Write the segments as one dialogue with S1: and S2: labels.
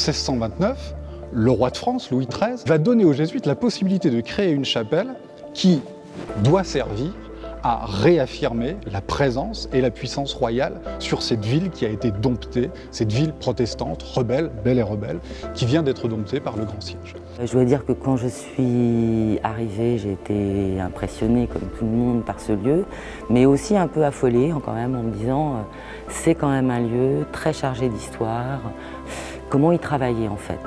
S1: 1629, le roi de France, Louis XIII, va donner aux jésuites la possibilité de créer une chapelle qui doit servir à réaffirmer la présence et la puissance royale sur cette ville qui a été domptée, cette ville protestante, rebelle, belle et rebelle, qui vient d'être domptée par le Grand Siège.
S2: Je dois dire que quand je suis arrivée, j'ai été impressionnée comme tout le monde par ce lieu, mais aussi un peu affolée quand même en me disant c'est quand même un lieu très chargé d'histoire. Comment y travailler en fait?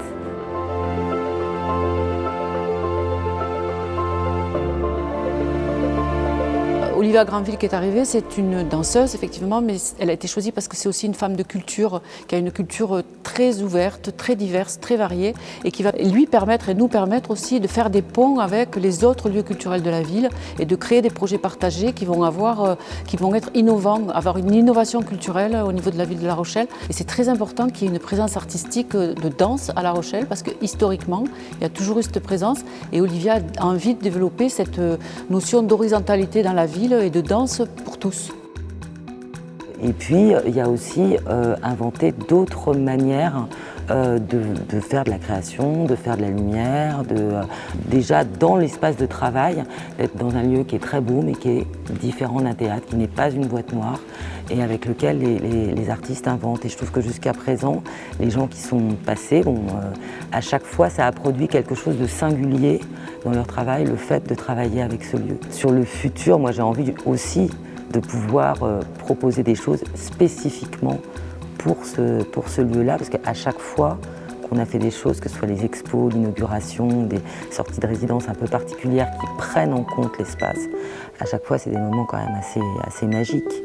S3: Olivia Granville qui est arrivée, c'est une danseuse effectivement, mais elle a été choisie parce que c'est aussi une femme de culture, qui a une culture très ouverte, très diverse, très variée, et qui va lui permettre et nous permettre aussi de faire des ponts avec les autres lieux culturels de la ville et de créer des projets partagés qui vont être innovants, avoir une innovation culturelle au niveau de la ville de La Rochelle. Et c'est très important qu'il y ait une présence artistique de danse à La Rochelle parce que historiquement, il y a toujours eu cette présence et Olivia a envie de développer cette notion d'horizontalité dans la ville et de danse pour tous.
S2: Et puis, il y a aussi inventé d'autres manières de faire de la création, de faire de la lumière, déjà dans l'espace de travail, d'être dans un lieu qui est très beau mais qui est différent d'un théâtre, qui n'est pas une boîte noire et avec lequel les artistes inventent. Et je trouve que jusqu'à présent, les gens qui sont passés, à chaque fois, ça a produit quelque chose de singulier dans leur travail, le fait de travailler avec ce lieu. Sur le futur, moi j'ai envie aussi de pouvoir proposer des choses spécifiquement pour ce lieu-là, parce qu'à chaque fois qu'on a fait des choses, que ce soit les expos, l'inauguration, des sorties de résidence un peu particulières qui prennent en compte l'espace, à chaque fois c'est des moments quand même assez magiques.